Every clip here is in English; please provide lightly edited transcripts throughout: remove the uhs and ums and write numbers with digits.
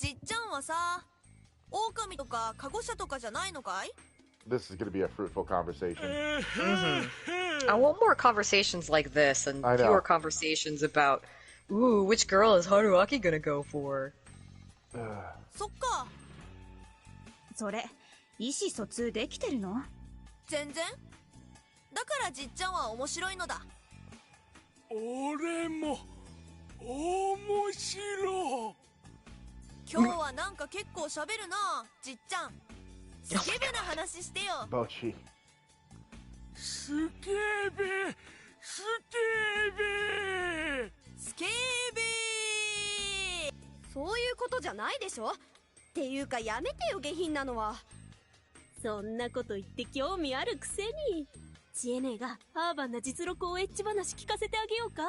じっちゃんはさ、狼とかカゴ車とかじゃないのかい? This is going to be a fruitful conversation. I want more conversations like this and fewer conversations about, ooh, which girl is Haruaki gonna go for? そっか。それ、意思疎通できてるの？全然。だからじっちゃんは面白いのだ。俺も面白い。今日はなんか結構喋るな、じっちゃん。スケベな話してよ。Bochi. スケベ。そういうことじゃないでしょ。っていうかやめてよ、下品なのは。そんなこと言って興味あるくせに。知恵姉がアーバンな実録をエッチ話聞かせてあげようか。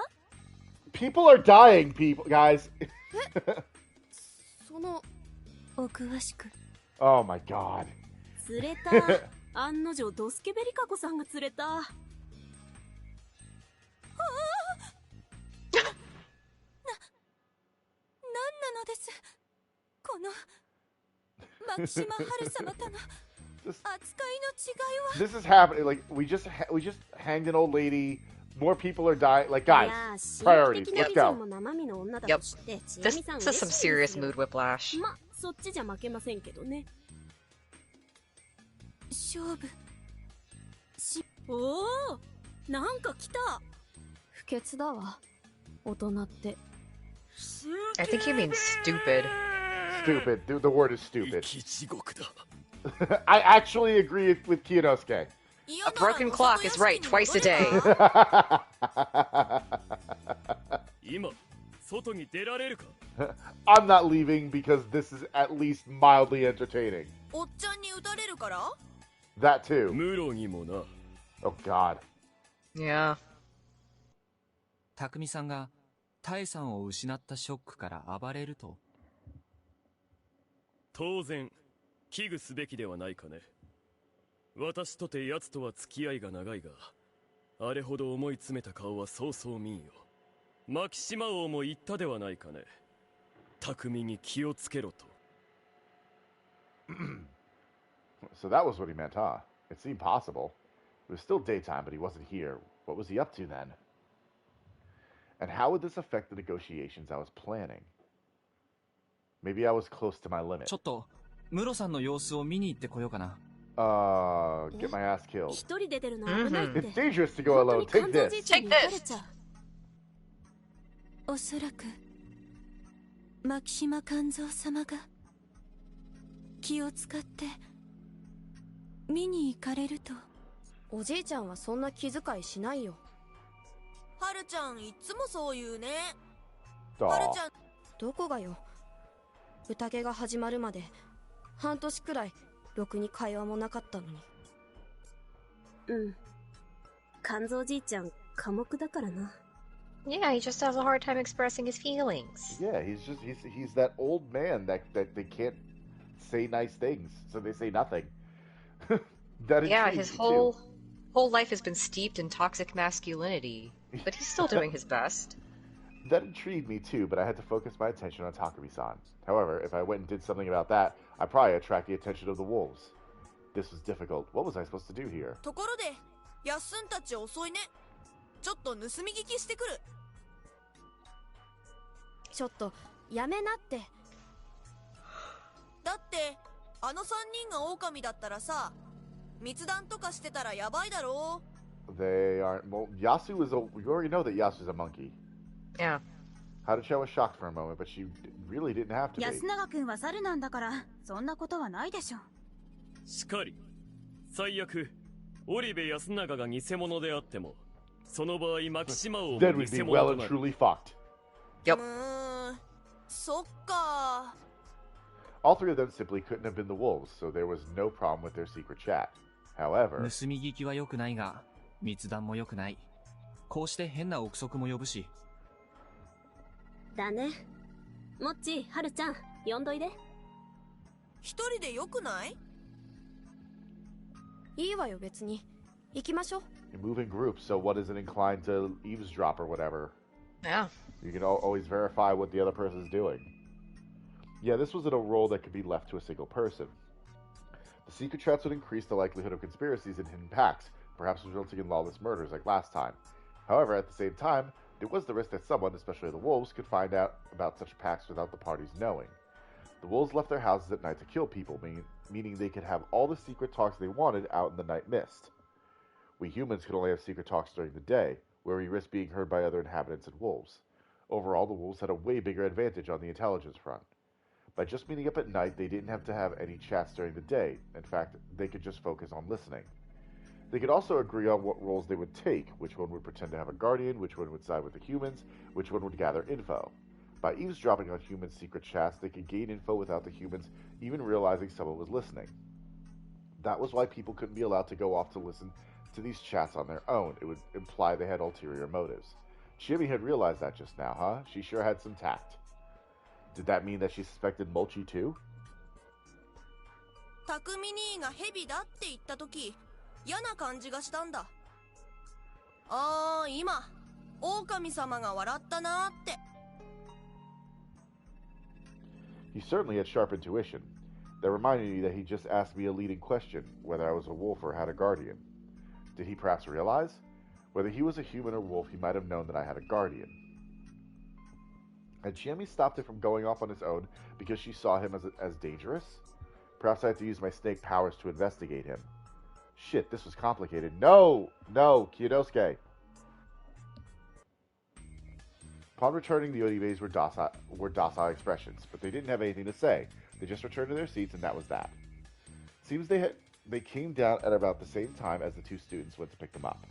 People are dying, people, guys. そのお詳しく。 Oh my god. 釣れた。案の定ドスケベリカ子さんが釣れた。なんなのです。このマキシマハル様との扱いの違いは。 This is happening. Like we just hanged an old lady. More people are dying. Like guys, priorities. Let's go. Yep. This is some serious mood whiplash. ま、そっちじゃ負けませんけどね。勝負し、おお、なんか来た。不潔だわ、大人って。 I think he means stupid. Stupid. The word is stupid. I actually agree with Kiyanosuke. A broken clock is right twice a day. I'm not leaving because this is at least mildly entertaining. That too. Oh god. Yeah. 匠さんがタエさんを失ったショックから暴れると。当然危惧すべきではないかね。私とて奴とは付き合いが長いが、あれほど思い詰めた顔はそうそう見んよ。マキシマ王も言ったではないかね。匠に気をつけろと。So that was what he meant, huh? It seemed possible. It was still daytime, but he wasn't here. What was he up to then? And how would this affect the negotiations I was planning? Maybe I was close to my limit. ちょっと、ムロさんの様子を見に行ってこようかな。Get my ass killed. 一人で出るの危ないって。 It's dangerous to go alone. Take this. Take this. おそらくマキシマ肝臓様が気を使って見に行かれると。おじいちゃんはそんな気遣いしないよ。はるちゃんいつもそう言うね。はるちゃんどこがよ。宴が始まるまで半年くらいろくに会話もなかったのに。うん。肝臓じいちゃん寡黙だからな。Yeah, he just has a hard time expressing his feelings. Yeah, he's that old man that they can't say nice things, so they say nothing. Yeah, his whole life has been steeped in toxic masculinity, but he's still doing his best. That intrigued me too, but I had to focus my attention on Takumi-san. However, if I went and did something about that, I'd probably attract the attention of the wolves. This was difficult. What was I supposed to do here? ところで、やっすんたち遅いね。ちょっと盗み聞きしてくる。ちょっとやめなって。だってあの3人が狼だったらさ、密談とかしてたらやばいだろう。 They aren't. Well, Yasu is a. We already know that Yasu's a monkey. Yeah. Harucha was shocked for a moment, but she really didn't have to be. 安永君は猿なんだからそんなことはないでしょ。しかり、最悪織部安永が偽物であっても、その場合マキシマ王も偽 Then we'd be 物 well と and なる。 truly fucked. Yep. そっか。 All three of them simply couldn't have been the wolves, so there was no problem with their secret chat. However, 盗み聞きは良くないが、密談も良くない。こうして変な憶測も呼ぶし。だね。もっち、はるちゃん、呼んどいで。一人でよくない？いいわよ別に。行きましょう。 you move in groups, so one isn't inclined to eavesdrop or whatever. Yeah. You can always verify what the other person's doing. Yeah, this wasn't a role that could be left to a single person. The secret traps would increase the likelihood of conspiracies and hidden pacts, perhaps resulting in lawless murders like last time. However, at the same time, there was the risk that someone, especially the wolves, could find out about such pacts without the parties knowing. The wolves left their houses at night to kill people, meaning they could have all the secret talks they wanted out in the night mist. We humans could only have secret talks during the day, where we risked being heard by other inhabitants and wolves. Overall, the wolves had a way bigger advantage on the intelligence front. By just meeting up at night, they didn't have to have any chats during the day. In fact, they could just focus on listening. They could also agree on what roles they would take, which one would pretend to have a guardian, which one would side with the humans, which one would gather info. By eavesdropping on humans' secret chats, they could gain info without the humans even realizing someone was listening. That was why people couldn't be allowed to go off to listen to these chats on their own. It would imply they had ulterior motives. Jimmy had realized that just now, huh? She sure had some tact. Did that mean that she suspected Mochi too? Takumi兄がヘビだって言った時、嫌な感じがしたんだ。ああ、今、狼様が笑ったなーって。He certainly had sharp intuition. That reminded me that he just asked me a leading question, whether I was a wolf or had a guardian. Did he perhaps realize? Whether he was a human or wolf, he might have known that I had a guardian. Had Chiemi stopped him from going off on his own because she saw him as dangerous? Perhaps I had to use my snake powers to investigate him. Shit, this was complicated. No! No, Kyonosuke! Upon returning, the Odibes were docile expressions, but they didn't have anything to say. They just returned to their seats, and that was that. Seems they came down at about the same time as the two students went to pick them up.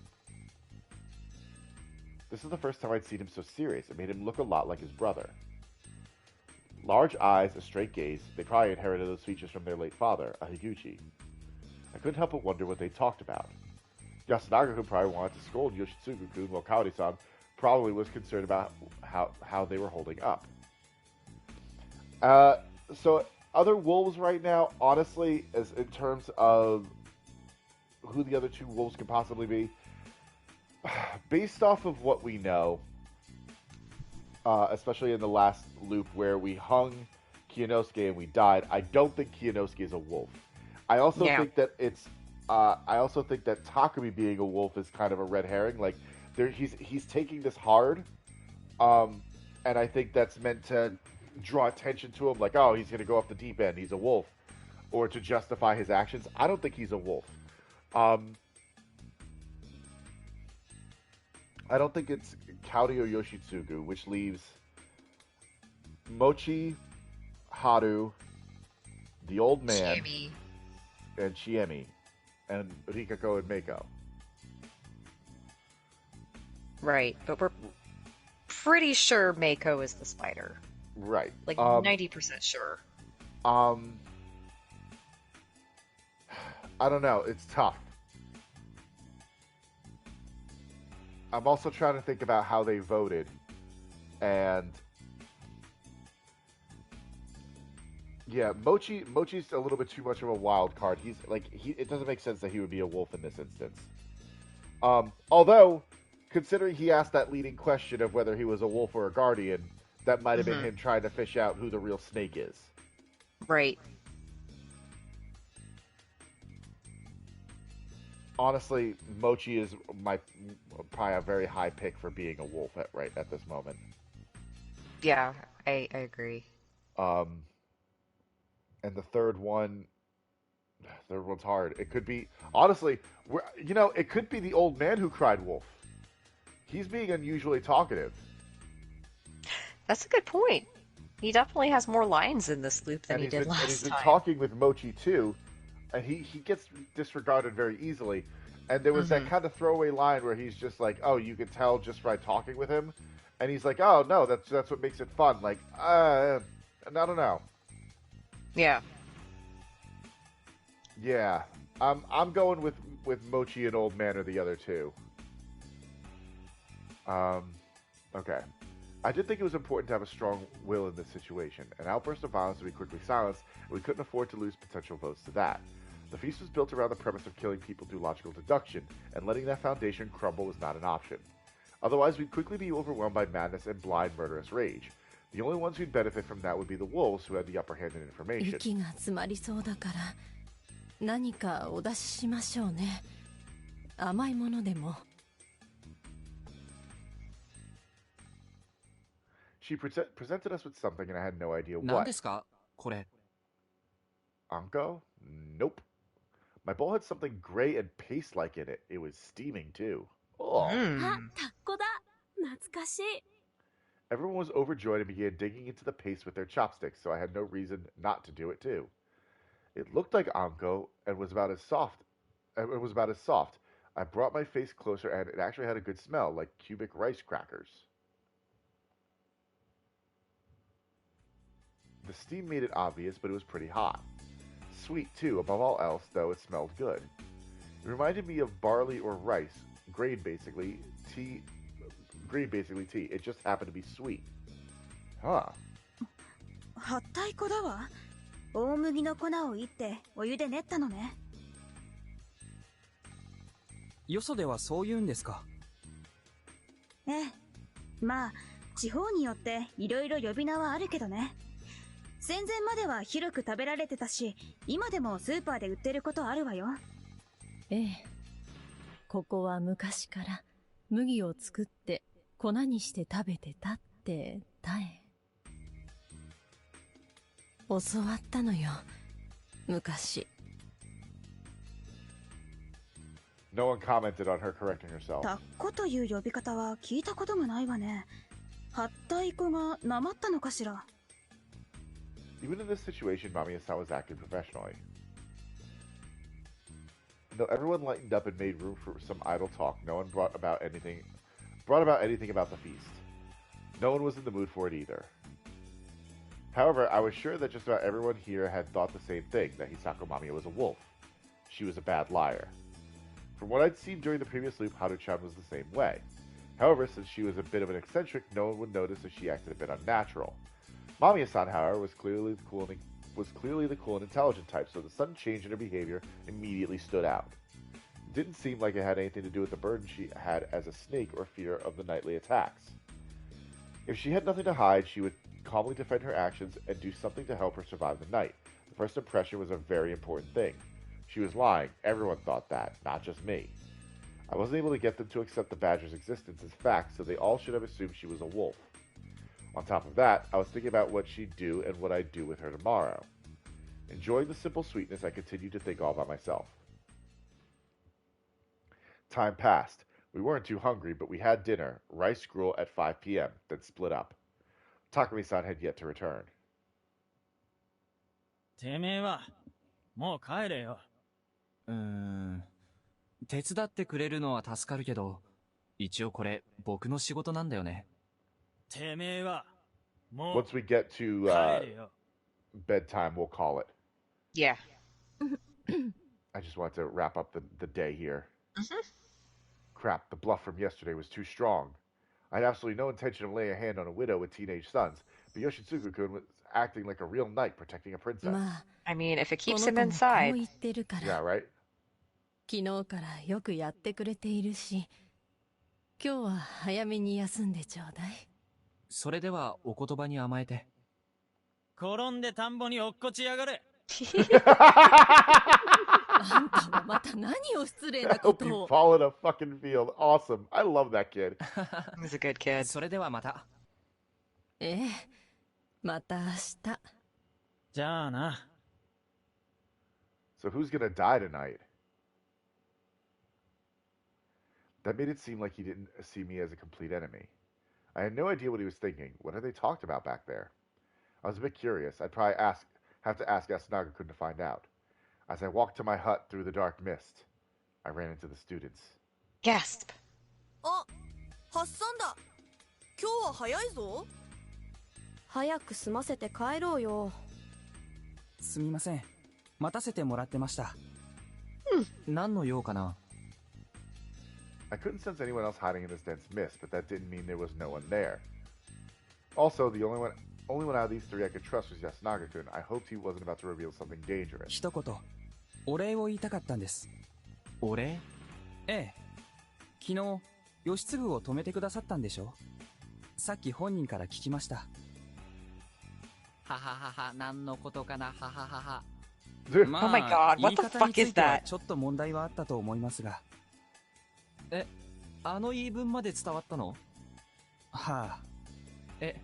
This is the first time I'd seen him so serious. It made him look a lot like his brother. Large eyes, a straight gaze. They probably inherited those features from their late father, a Higuchi. I couldn't help but wonder what they talked about. Yasunaga-kun probably wanted to scold Yoshitsugu-kun, while Kaori-san probably was concerned about how they were holding up. So other wolves right now, honestly, as in terms of who the other two wolves could possibly be, based off of what we know, especially in the last loop where we hung Kyonosuke and we died, I don't think Kyonosuke is a wolf. I also think that it's. I also think that Takumi being a wolf is kind of a red herring. Like, he's taking this hard, and I think that's meant to draw attention to him. Like, oh, he's going to go off the deep end. He's a wolf, or to justify his actions. I don't think he's a wolf. I don't think it's Kaori or Yoshitsugu, which leaves Mochi, Haru, the old man, Chiemi. And Chiemi, and Rikako and Meiko. Right, but we're pretty sure Meiko is the spider. Right. Like 90% sure. I don't know. It's tough. I'm also trying to think about how they voted, and yeah, Mochi's a little bit too much of a wild card. It doesn't make sense that he would be a wolf in this instance. Although, considering he asked that leading question of whether he was a wolf or a guardian, that might have been him trying to fish out who the real snake is. Right. Honestly, Mochi is probably a very high pick for being a wolf at this moment. Yeah, I agree. And the third one's hard. It could be, honestly, it could be the old man who cried wolf. He's being unusually talkative. That's a good point. He definitely has more lines in this loop than he did last time. And he's been talking with Mochi too, and he gets disregarded very easily. And there was that kind of throwaway line where he's just like, "Oh, you could tell just by talking with him," and he's like, "Oh no, that's what makes it fun." Like, I don't know. Yeah. Yeah, I'm going with Mochi and Old Man or the other two. Okay. I did think it was important to have a strong will in this situation. An outburst of violence would be quickly silenced, and we couldn't afford to lose potential votes to that. The feast was built around the premise of killing people through logical deduction, and letting that foundation crumble was not an option. Otherwise, we'd quickly be overwhelmed by madness and blind, murderous rage. The only ones who'd benefit from that would be the wolves who had the upper hand in information. 息が詰まりそうだから何かお出ししましょうね。甘いものでも。She presented us with something and I had no idea what. 何ですかこれ。Anko? Nope. My bowl had something gray and paste-like in it. It was steaming too. Oh. あ、タッコだ。懐かしい。Everyone was overjoyed and began digging into the paste with their chopsticks, so I had no reason not to do it too. It looked like Anko and was about as soft. I brought my face closer and it actually had a good smell, like cubic rice crackers. The steam made it obvious, but it was pretty hot. Sweet too, above all else, though it smelled good. It reminded me of barley or rice, grain basically tea. It just happened to be sweet. Huh. はったい粉だわ。大麦の粉をいってお湯で練ったのね。よそではそう言うんですか。ええ。まあ、地方によっていろいろ呼び名はあるけどね。戦前までは広く食べられてたし、今でもスーパーで売ってることあるわよ。ええ。ここは昔から麦を作って粉にして食べてたってたえ。教わったのよ、昔。No one commented on her correcting herself. タッコという呼び方は聞いたことがないわね。はったい粉がなまったのかしら。Even in this situation, Mamiya-san was acting professionally. Though everyone lightened up and made room for some idle talk, no one brought about anything about the feast. No one was in the mood for it either. However, I was sure that just about everyone here had thought the same thing, that Hisako Mamiya was a wolf. She was a bad liar. From what I'd seen during the previous loop, Haru-chan was the same way. However, since she was a bit of an eccentric, no one would notice if she acted a bit unnatural. Mamiya-san, however, was clearly the cool and intelligent type, so the sudden change in her behavior immediately stood out. It didn't seem like it had anything to do with the burden she had as a snake or fear of the nightly attacks. If she had nothing to hide, she would calmly defend her actions and do something to help her survive the night. The first impression was a very important thing. She was lying. Everyone thought that, not just me. I wasn't able to get them to accept the badger's existence as fact, so they all should have assumed she was a wolf. On top of that, I was thinking about what she'd do and what I'd do with her tomorrow. Enjoying the simple sweetness, I continued to think all by myself. Time passed. We weren't too hungry, but we had dinner, rice gruel at 5 p.m., then split up. Takumi-san had yet to return. てめえはもう帰れよ。手伝ってくれるのは助かるけど、一応これ僕の仕事なんだよね。てめえはもう Once we get to 帰れよ。 bedtime, we'll call it. Yeah. I just wanted to wrap up the day here. Crap, the bluff from yesterday was too strong. I had absolutely no intention of laying a hand on a widow with teenage sons, but Yoshitsugu-kun was acting like a real knight protecting a princess. I mean, if it keeps him inside. Yeah, right? 昨日からよくやってくれているし、今日は早めに休んでちょうだい。それではお言葉に甘えて。転んで田んぼに落っこちやがれ。あんたもまた何を失礼なことを。Hope you fall in a fucking field. Awesome. I love that kid. He's a good kid. それではまた。ええ、また明日。じゃあな。So who's gonna die tonight? That made it seem like he didn't see me as a complete enemy. I had no idea what he was thinking. What had they talked about back there? I was a bit curious. I'd probably have to ask Yasunaga-kun to find out. As I walked to my hut through the dark mist, I ran into the students. Gasp. あ、発散だ。今日は早いぞ。早く済ませて帰ろうよ。すみません。待たせてもらってました。何の用かな？ I couldn't sense anyone else hiding in this dense mist, but that didn't mean there was no one there. Also, the only one out of these three I could trust was Yasunaga-kun. I hoped he wasn't about to reveal something dangerous. 一言、お礼を言いたかったんです。お礼？ええ。昨日、義継を止めてくださったんでしょ？さっき本人から聞きました。はははは、なんのことかな、はははは。Oh my god, what the fuck is that? ちょっと問題はあったと思いますが。え、あの言い分まで伝わったの？はあ。え、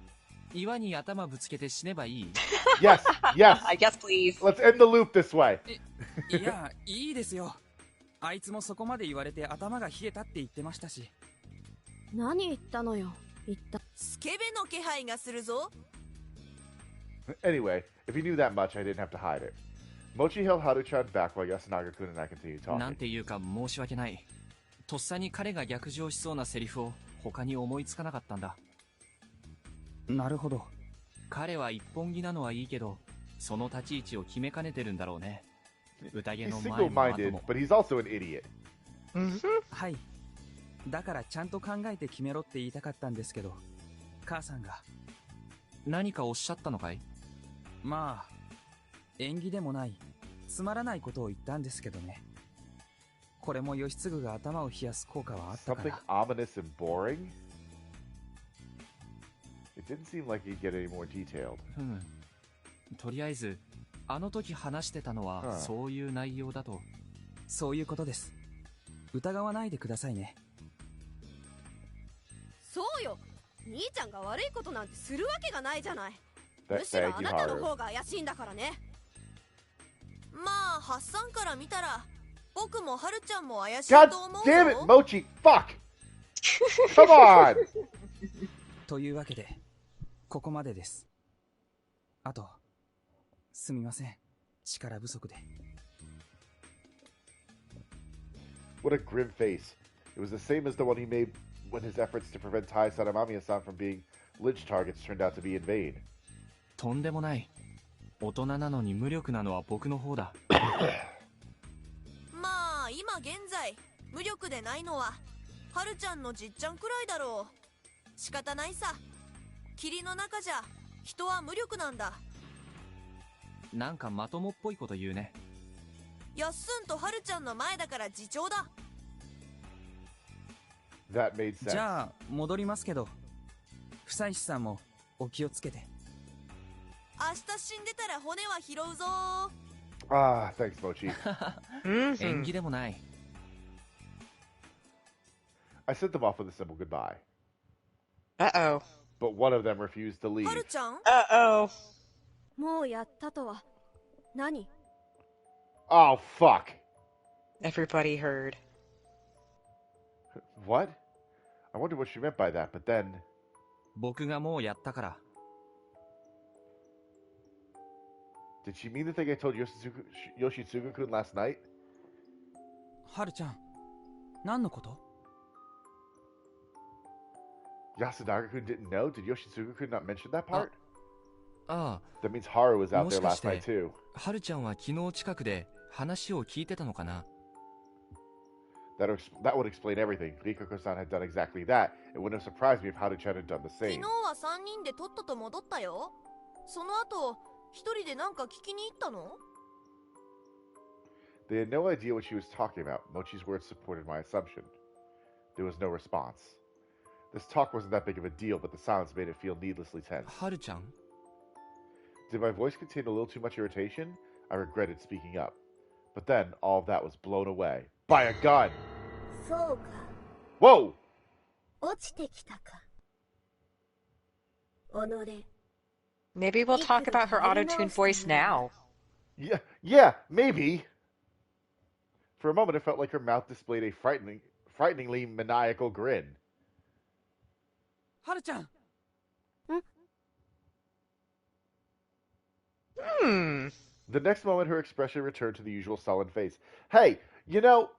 岩に頭ぶつけて死ねばいい？ Yes, yes. I guess please. Let's end the loop this way. いや、いいですよ。あいつもそこまで言われて頭が冷えたって言ってましたし。何言ったのよ、言った。スケベの気配がするぞ。Anyway, if you knew that much, I didn't have to hide it. Mochi held Haru-chan back while Yasunaga-kun and I continued talking. なんていうか申し訳ない。とっさに彼が逆上しそうなセリフを他に思いつかなかったんだ。なるほど。彼は一本気なのはいいけど、その立ち位置を決めかねてるんだろうね。宴の前も後も。But he's also an idiot. はい。だからちゃんと考えて決めろって言いたかったんですけど、母さんが。何かおっしゃったのかい？まあ、縁起でもない、つまらないことを言ったんですけどね。これも義継が頭を冷やす効果はあったから。Something ominous and boring? It didn't seem like he'd get any more detailed. とりあえず、あの時話してたのはそういう内容だと。そういうことです。疑わないでくださいね。そうよ。兄ちゃんが悪いことなんてするわけがないじゃない。むしろあなたの方が怪しいんだからね。まあ、ハッサンから見たら、僕もハルちゃんも怪しい God と思うぞ。 damn it, Mochi! Fuck! Come on! というわけで、ここまでです。あと、すみません。力不足で。What a grim face. It was the same as the one he made when his efforts to prevent Tai Sadamamiya-san from being lynch targets turned out to be in vain. とんでもない。大人なのに無力なのは僕の方だ。まあ、今現在、無力でないのは、ハルちゃんのじっちゃんくらいだろう。仕方ないさ。霧の中じゃ、人は無力なんだ。なんかまともっぽいこと言うね。やっすんとハルちゃんの前だから自重だ。That made sense. じゃあ、戻りますけど、夫妻子さんもお気をつけて。明日死んでたら骨は拾うぞ。Ah, thanks, Mochi. 縁起でもない。I sent them off with a simple goodbye. Uh-oh. But one of them refused to leave. ハルちゃん Uh-oh. もうやったとは何？ Oh, fuck. Everybody heard. What? I wonder what she meant by that, but then... 僕がもうやったから。Did she mean the thing I told Yoshitsugu-kun last night? はるちゃん、何のこと？ Yasunaga-kun didn't know? Did Yoshitsugu-kun not mention that part? ああ。 That means Haru was out there last night too. はるちゃんは昨日近くで話を聞いてたのかな？ That would explain everything. Rikako-san had done exactly that. It wouldn't have surprised me if Haru-chan had done the 昨 same. 日は3人でとっとと戻ったよ。その後、一人でなんか聞きに行ったの？ They had no idea what she was talking about. Mochi's words supported my assumption. There was no response. This talk wasn't that big of a deal, but the silence made it feel needlessly tense. はるちゃん？ Did my voice contain a little too much irritation? I regretted speaking up. But then, all of that was blown away. By a gun! そうか。 Whoa! 落ちてきたか。己。 Maybe we'll talk about her auto-tune voice now. Yeah, maybe. For a moment, it felt like her mouth displayed a frighteningly maniacal grin. はるちゃん。 The next moment, her expression returned to the usual sullen face. Hey, you know,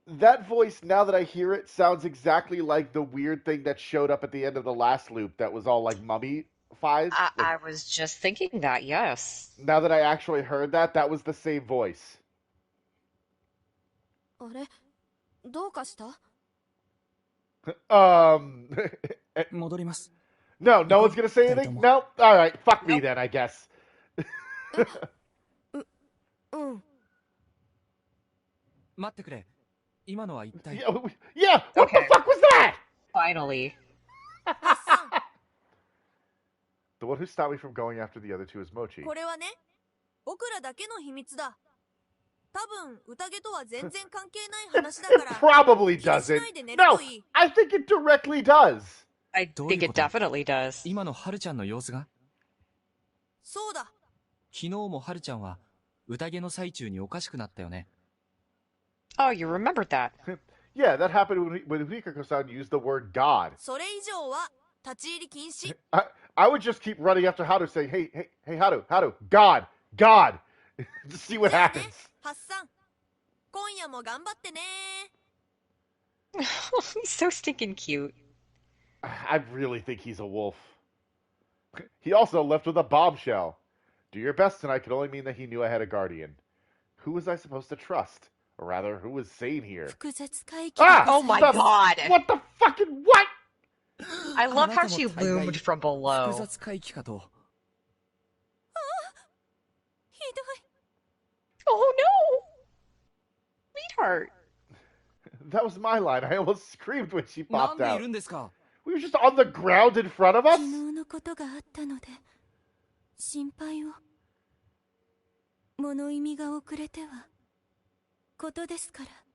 that voice, now that I hear it, sounds exactly like the weird thing that showed up at the end of the last loop that was all like mummified. I was just thinking that, yes. Now that I actually heard that, that was the same voice. あれ？どうかした？ 戻ります。 No one's gonna say anything? No? Alright, fuck me then, I guess. 待ってくれ。今のは一体。 Yeah! What the fuck was that? Finally. The one who stopped me from going after the other two is Mochi. これはね、僕らだけの秘密だ。多分、宴とは全然関係ない話だから。Probably doesn't. No, I think it directly does. I think it definitely does. 今のハルちゃんの様子が？そうだ。昨日もハルちゃんは宴の最中におかしくなったよね。Oh, you remembered that. Yeah, that happened when Hikako-san used the word God. それ以上は立ち入り禁止。I would just keep running after Haru saying, hey, Haru, God, God. Just see what happens. ハッサン、今夜も頑張ってね。He's so stinking cute. I really think he's a wolf. He also left with a bombshell. Do your best tonight could only mean that he knew I had a guardian. Who was I supposed to trust? Or rather, who was sane here? Oh my god! What the fucking what? I love how she loomed from below. Oh no! Sweetheart. That was my line. I almost screamed when she popped out. We were just on the ground in front of us?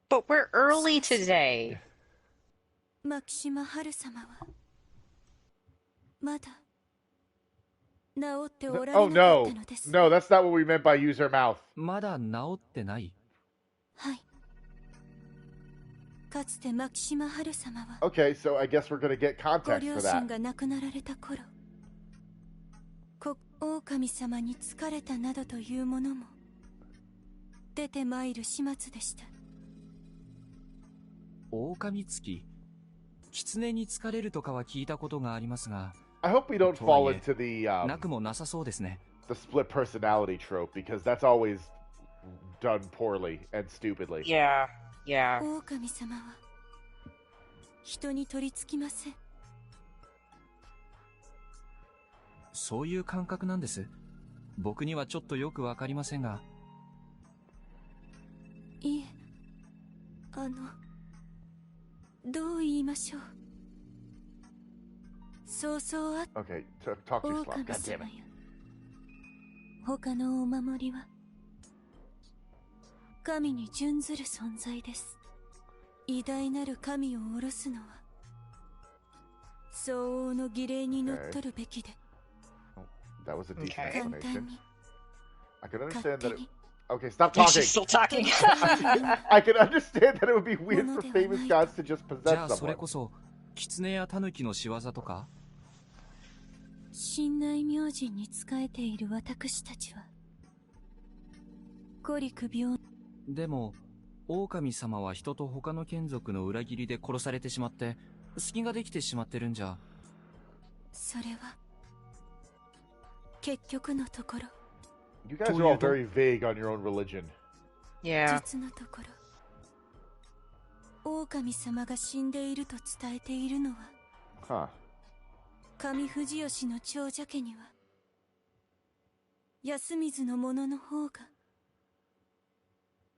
But we're early today. Oh no. No, that's not what we meant by use her mouth. まだ治ってない? Okay, so I guess we're gonna get context for that. 狼様に疲れたなどというものも出てまいる始末でした。狼つき、狐に疲れるとかは聞いたことがありますが、I hope we don't fall into the なくもなさそうですね。The split personality trope because that's always done poorly and stupidly. Yeah, yeah. 狼様は人に取り付きません。そういう感覚なんです。僕にはちょっとよくわかりませんが。いえ、どう言いましょう。そうそうあっ。Okay, talk too slow. God damn it. 他のお守りは神に準ずる存在です。偉大なる神を下ろすのは相応の儀礼にのっとるべきで。That was a decent Okay. explanation. I can understand that. Okay, stop talking. She's still talking. I can understand that it would be weird for famous gods to just じゃ possess あそれ someone. こそ狐や狸の仕業とか？神内明神に仕えている私たちは孤立病。でも狼様は人と他の眷属の裏切りで殺されてしまって隙ができてしまってるんじゃ。それは結局のところ。You guys are all very vague on your own religion. Yeah. 実のところ狼様が死んでいると伝えているのは、Huh. 上藤吉の長者家には安水の者の方が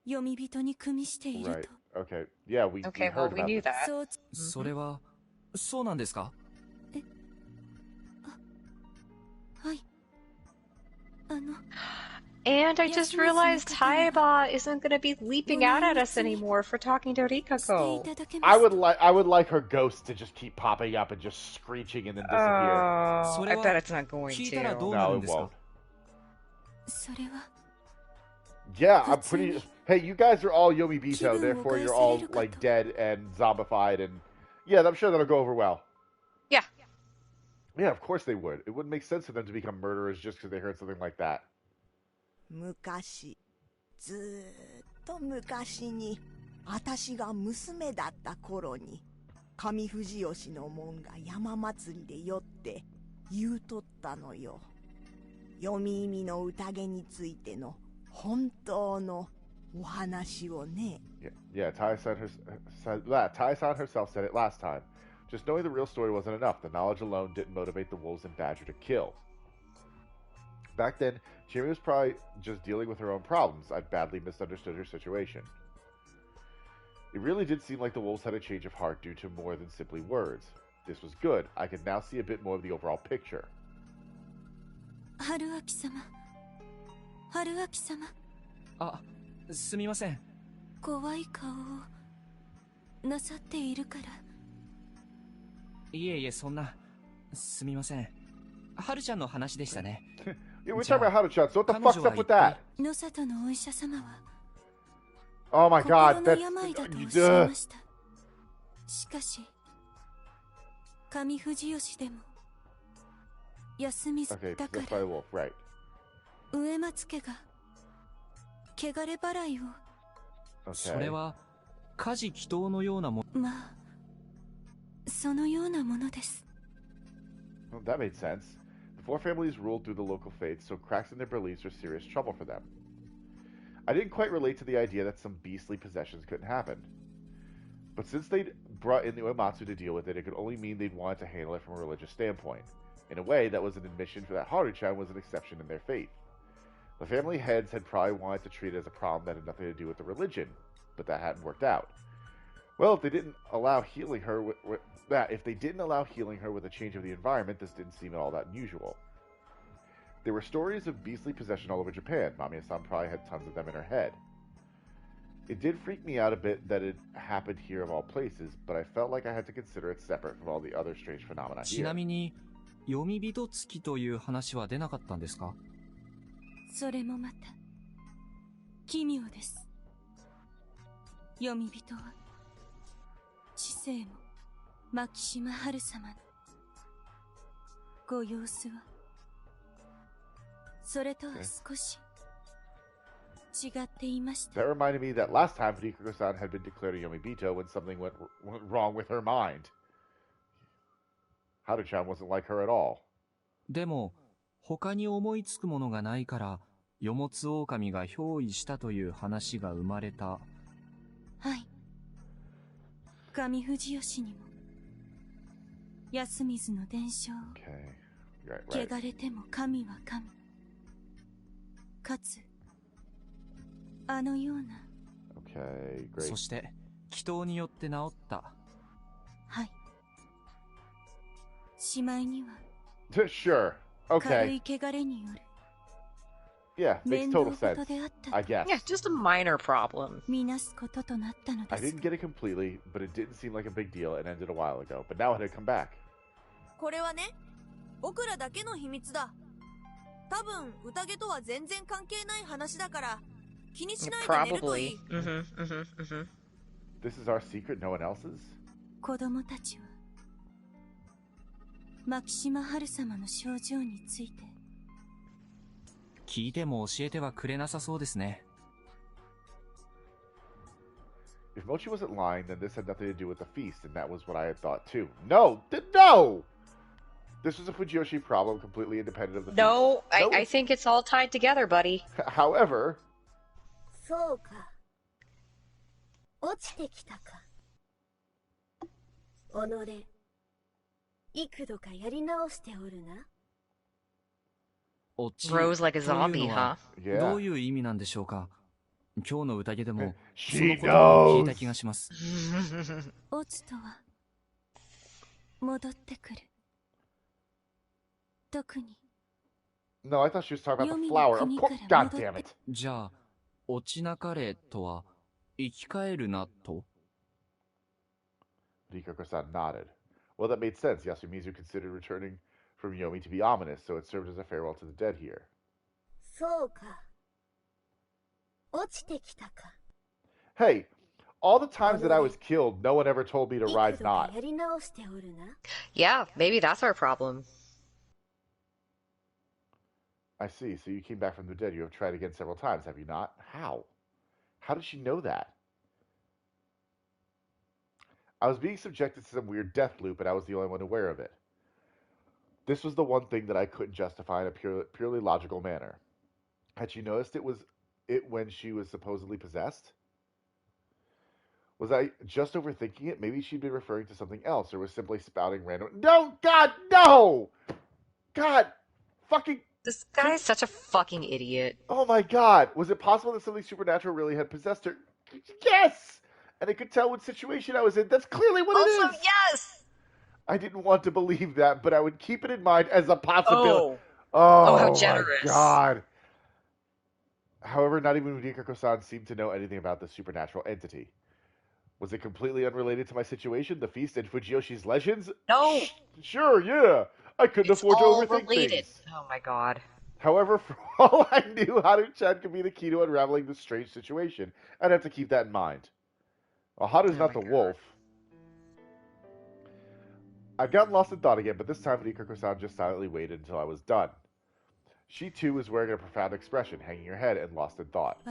読み人に組みしている Right. と。 Okay. Yeah, we Okay, heard well, we about knew this. that. それはそうなんですか？はい。And I just realized Taiba isn't going to be leaping out at us anymore for talking to Rikako. I would like her ghost to just keep popping up and just screeching and then disappear. Oh, I bet it's not going 聞いたらど to. うなる No, ん it ですか？ won't. それは Yeah, I'm pretty. Hey, you guys are all Yomibito, therefore you're all like dead and zombified, and yeah, I'm sure that'll go over well. Yeah. Yeah, of course they would. It wouldn't make sense for them to become murderers just because they heard something like that. 昔、ずーっと昔に、私が娘だった頃に、上藤吉の門が山祭りで酔って言うとったのよ。読み意味の宴についての本当のお話をね。Yeah, Tai-san herself said it last time. Just knowing the real story wasn't enough. The knowledge alone didn't motivate the wolves and Badger to kill. Back then, Jimmy was probably just dealing with her own problems. I badly misunderstood her situation. It really did seem like the wolves had a change of heart due to more than simply words. This was good. I could now see a bit more of the overall picture. 春明様。春明様。あ、すみません。怖い顔をなさっているから。いえいえ、そんな。すみません。春ちゃんの話でしたね。Yeah, we're talking about Haru-chan, so what the fuck's up with that? 野里のお医者様は Oh my god, 心の that's... 病だとおっしゃいました。しかし上藤吉でも休みずだ Okay, か that's by ら the wolf, right. 植松家が汚れ払いを。それは家事祈祷のようなもの。まあそのようなものです。 Well, that made sense. The four families ruled through the local faiths, so cracks in their beliefs are serious trouble for them. I didn't quite relate to the idea that some beastly possessions couldn't happen. But since they'd brought in the Uematsu to deal with it, it could only mean they'd wanted to handle it from a religious standpoint. In a way, that was an admission for that Haru-chan was an exception in their faith. The family heads had probably wanted to treat it as a problem that had nothing to do with the religion, but that hadn't worked out. Well, if they didn't allow healing her with a change of the environment, this didn't seem at all that unusual. There were stories of beastly possession all over Japan. Mamiya-san probably had tons of them in her head. It did freak me out a bit that it happened here of all places, but I felt like I had to consider it separate from all the other strange phenomena here. ちなみに、読み人付きという話は出なかったんですか？それもまた奇妙です。読み人は知性も牧島春様のご様子はそれとは少し違っていました。 That reminded me that last time Rikako-san had been declared a Yomibito when something went wrong with her mind. Haru-chan wasn't like her at all. でも、他に思いつくものがないから、よもつ狼が憑依したという話が生まれた。はい。上藤吉にも、安水の伝承を、汚れても神は神。かつ、あのような。そして、祈祷によって治った。はい。しまいには、Sure. Okay. 軽い汚れによる。Yeah, makes total sense. I guess. Yeah, just a minor problem. みなすこととなったのです。 I didn't get it completely, but it didn't seem like a big deal and ended a while ago. But now it had come back. これはね、僕らだけの秘密だ。多分、宴とは全然関係ない話だから、気にしないで寝るといい。This is our secret, no one else's? 子供たちは、牧島春様の症状について。聞いても教えてはくれなさそうですね。If Mochi wasn't lying, then this had nothing to do with the feast, and that was what I had thought too. No! No! This was a Fujiyoshi problem completely independent of the feast. No, I think it's all tied together, buddy. However... そうか。落ちてきたか。己、幾度かやり直しておるな。落ち Rose like a zombie, huh? どういう意味なんでしょうか。今日の宴でもそのことを聞いた気がします。落ちとは戻ってくる。特に。No, I thought she was talking about the flower. Of course, God damn it. じゃあ、落ちなかれとは生き返るなと。Rikako-san nodded. Well, that made sense. Yasumizu considered returning from Yomi to be ominous, so it served as a farewell to the dead here. そうか。落ちてきたか。Hey, all the times that I was killed, no one ever told me to rise not. やり直しておるな。Yeah, maybe that's our problem. I see. So you came back from the dead. You have tried again several times, have you not? How? How did she know that? I was being subjected to some weird death loop, and I was the only one aware of it. This was the one thing that I couldn't justify in a purely logical manner. Had she noticed it when she was supposedly possessed? Was I just overthinking it? Maybe she'd been referring to something else, or was simply spouting random... No! God, no! God! Fucking... This guy is such a fucking idiot. Oh my god! Was it possible that something supernatural really had possessed her? Yes! And I could tell what situation I was in. That's clearly what it is! Also, yes! I didn't want to believe that, but I would keep it in mind as a possibility. Oh, how my generous. God. However, not even Rikako-san seemed to know anything about the supernatural entity. Was it completely unrelated to my situation, the feast, and Fujiyoshi's legends? No! Sure, yeah. I couldn't It's afford to all overthink related. things. Oh my god. However, for all I knew, Haru-chan could be the key to unraveling this strange situation. I'd have to keep that in mind. Well, Haru's not the wolf. I'd gotten lost in thought again, but this time Rikako-san just silently waited until I was done. She too was wearing a profound expression, hanging her head and lost in thought.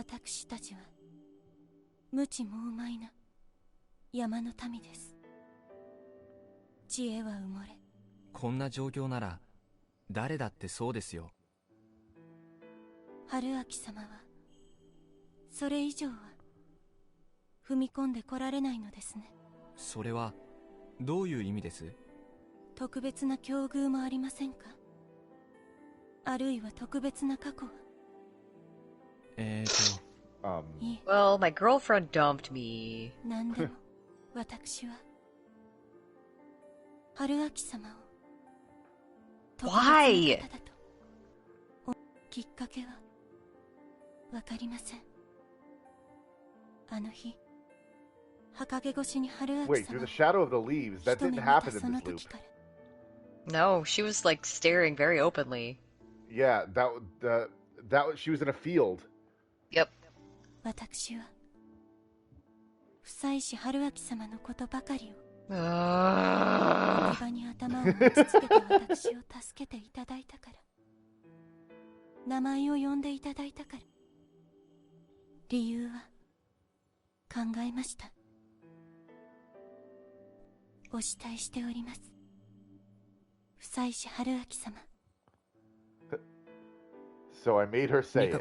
Well, my girlfriend dumped me. Why? Wait, through the shadow of the leaves? That didn't happen in this loop. No, she was like staring very openly. Yeah, she was in a field. Yep. So I made her say it.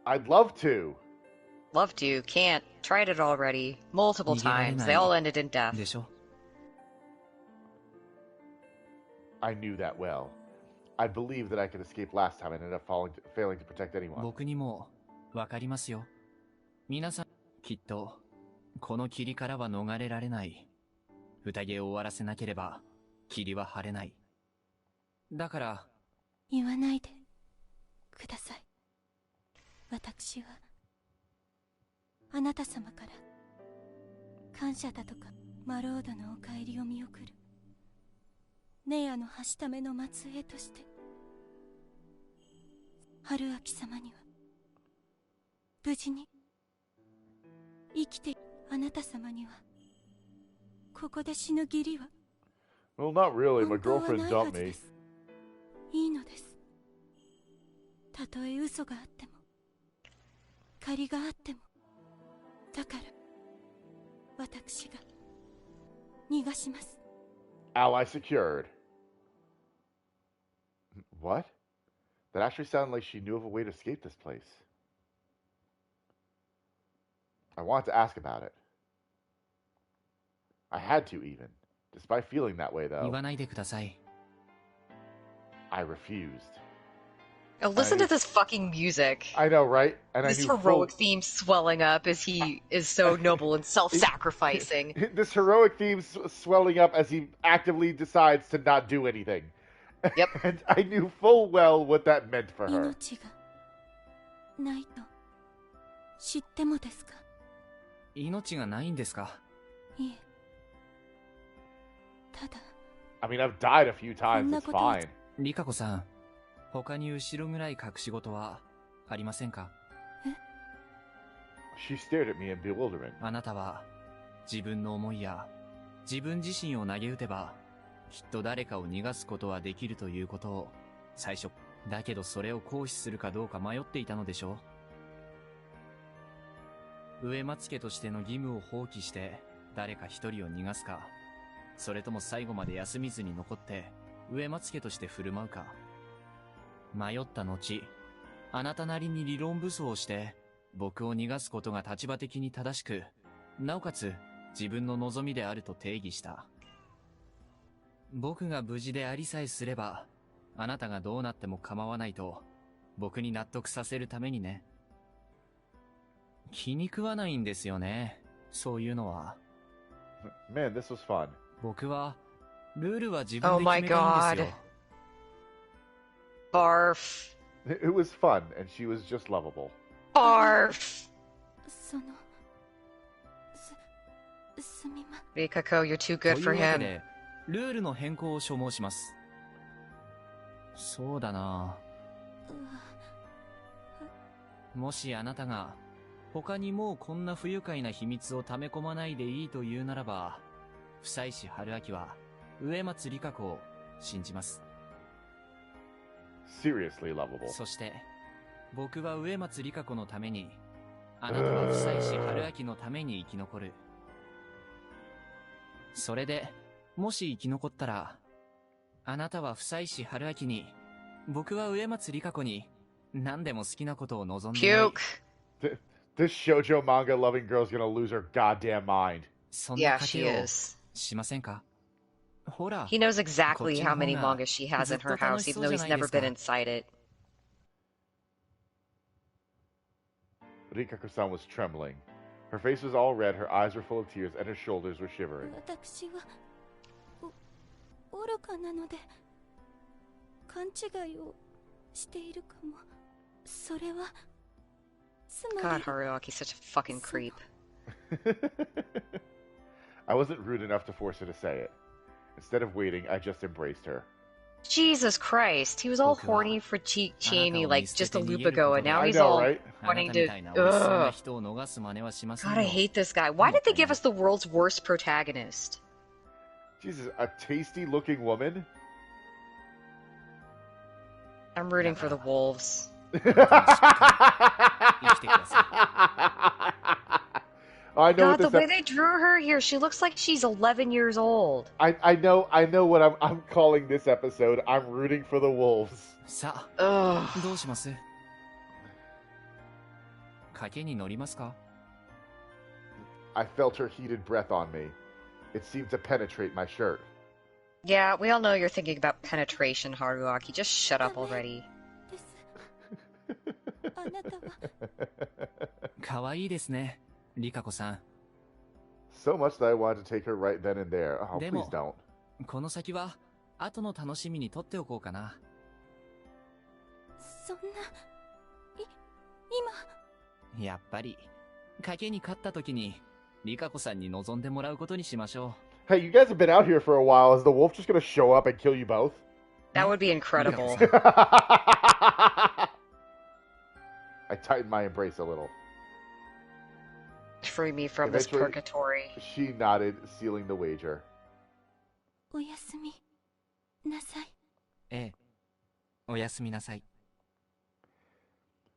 I'd love to. Love to, can't. Tried it already. Multiple times. They all ended in death. I knew that well. I believed that I could escape last time and ended up failing to protect anyone. Well, not really. My girlfriend dumped me. Ally secured. What? That actually sounded like she knew of a way to escape this place. I wanted to ask about it. I had to, even. Despite feeling that way, though. I refused. Oh, listen to this fucking music. I know, right? And this heroic theme swelling up as he is so noble and self-sacrificing. This heroic theme swelling up as he actively decides to not do anything. Yep. And I knew full well what that meant for her. I mean, I've died a few times, it's fine. She stared at me in bewilderment. 僕を逃がすことが立場的に正しく、なおかつ自分の望みであると定義した。僕が無事でありさえすれば、あなたがどうなっても構わないと、僕に納得させるためにね。気に食わないんですよね、そういうのは。Man, this was fun. 僕は、ルールは自分で決めたいんですよ。Barf. It was fun, and she was just lovable. Barf. すみま。Rikako, you're too good for というわけ him. で、ルールの変更を所望します。そうだな。もしあなたが、他にもうこんな不愉快な秘密を溜め込まないでいいと言うならば、久石春明は、植松里香子を信じます。Seriously lovable. そして、僕は植松里香子のために、あなたは久石春明のために生き残る。それで、もし生き残ったら、あなたは久石春明に、僕は植松里香子に、何でも好きなことを望んでもらい。This shoujo manga loving girl's gonna lose her goddamn mind. そんな賭けをしませんか? He knows exactly how many mangas she has in her house, even though he's never been inside it. Rikako-san was trembling. Her face was all red, her eyes were full of tears, and her shoulders were shivering. 私は愚かなので勘違いをしているかも。それはつまり God, Haruaki's such a fucking creep. I wasn't rude enough to force her to say it. Instead of waiting, I just embraced her. Jesus Christ, he was all horny for Chini like just a loop ago, and now he's right? wanting to. Ugh. God, I hate this guy. Why did they give us the world's worst protagonist? Jesus, a tasty-looking woman? I'm rooting for the wolves. I know God, the way they drew her here, she looks like she's 11 years old. I know what I'm calling this episode. I'm rooting for the wolves. さあ、どうします？賭けに乗りますか? I felt her heated breath on me. It seemed to penetrate my shirt. Yeah, we all know you're thinking about penetration, Haruaki. Just shut up already. あなたは可愛いですね。リカコさん。So much that I wanted to take her right then and there. Oh, please don't. この先は後の楽しみにとっておこうかな。そんな、今。やっぱり、賭けに勝った時に、リカコさんに望んでもらうことにしましょう。Hey, you guys have been out here for a while. Is the wolf just gonna show up and kill you both? That would be incredible. I tightened my embrace a little. Free me from this purgatory. She nodded, sealing the wager. おやすみなさい。ええ、おやすみなさい。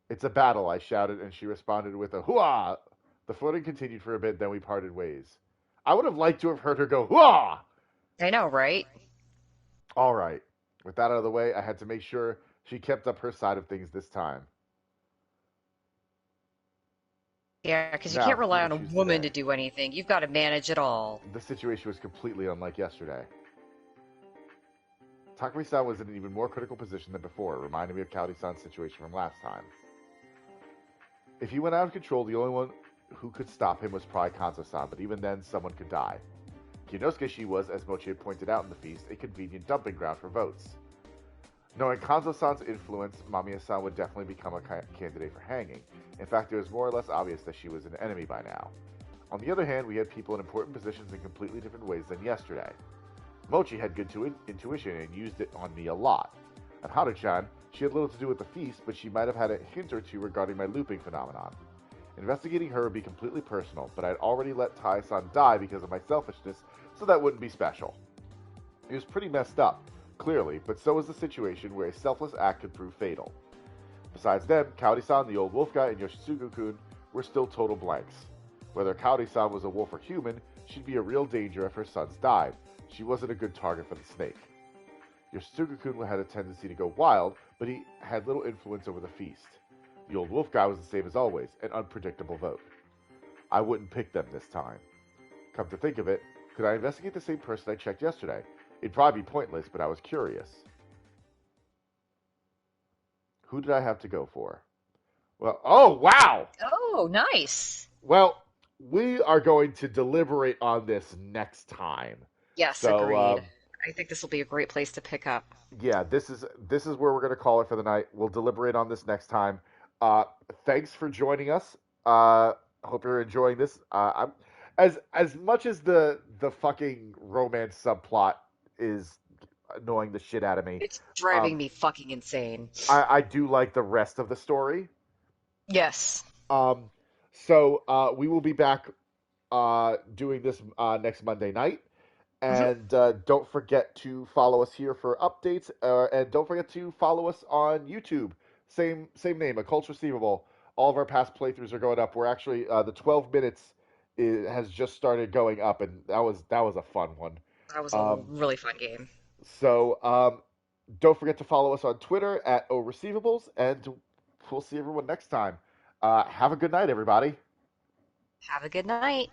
It's a battle, I shouted, and she responded with a hooah! The flirting continued for a bit, then we parted ways. I would have liked to have heard her go hooah! I know, right? All right. With that out of the way, I had to make sure she kept up her side of things this time. Yeah, because you can't rely on a woman to do anything. You've got to manage it all. The situation was completely unlike yesterday. Takumi-san was in an even more critical position than before, reminding me of Kaori-san's situation from last time. If he went out of control, the only one who could stop him was probably Kanzo-san, but even then, someone could die. Kinosuke-shi was, as Mochi had pointed out in the feast, a convenient dumping ground for votes. Knowing Kanzo-san's influence, Mamiya-san would definitely become a candidate for hanging. In fact, it was more or less obvious that she was an enemy by now. On the other hand, we had people in important positions in completely different ways than yesterday. Mochi had good intuition and used it on me a lot. And Haru-chan, she had little to do with the feast, but she might have had a hint or two regarding my looping phenomenon. Investigating her would be completely personal, but I'd already let Tai-san die because of my selfishness, so that wouldn't be special. It was pretty messed up, clearly, but so was the situation where a selfless act could prove fatal. Besides them, Kaori-san, the old wolf guy, and Yoshitsugu-kun were still total blanks. Whether Kaori-san was a wolf or human, she'd be a real danger if her sons died. She wasn't a good target for the snake. Yoshitsugu-kun had a tendency to go wild, but he had little influence over the feast. The old wolf guy was the same as always, an unpredictable vote. I wouldn't pick them this time. Come to think of it, could I investigate the same person I checked yesterday? It'd probably be pointless, but I was curious. Who did I have to go for? Well, oh, wow! Oh, nice. Well, we are going to deliberate on this next time. Yes, agreed. I think this will be a great place to pick up. Yeah, this is where we're going to call it for the night. We'll deliberate on this next time. Thanks for joining us. Hope you're enjoying this. I'm as much as the fucking romance subplot is annoying the shit out of me. It's driving me fucking insane. I do like the rest of the story. Yes. So we will be back doing this next Monday night. And don't forget to follow us here for updates. And don't forget to follow us on YouTube. Same name, Occults Receivable. All of our past playthroughs are going up. We're actually the 12 minutes has just started going up, and that was a fun one. That was a really fun game. So don't forget to follow us on Twitter at @oreceivables, and we'll see everyone next time. Have a good night, everybody. Have a good night.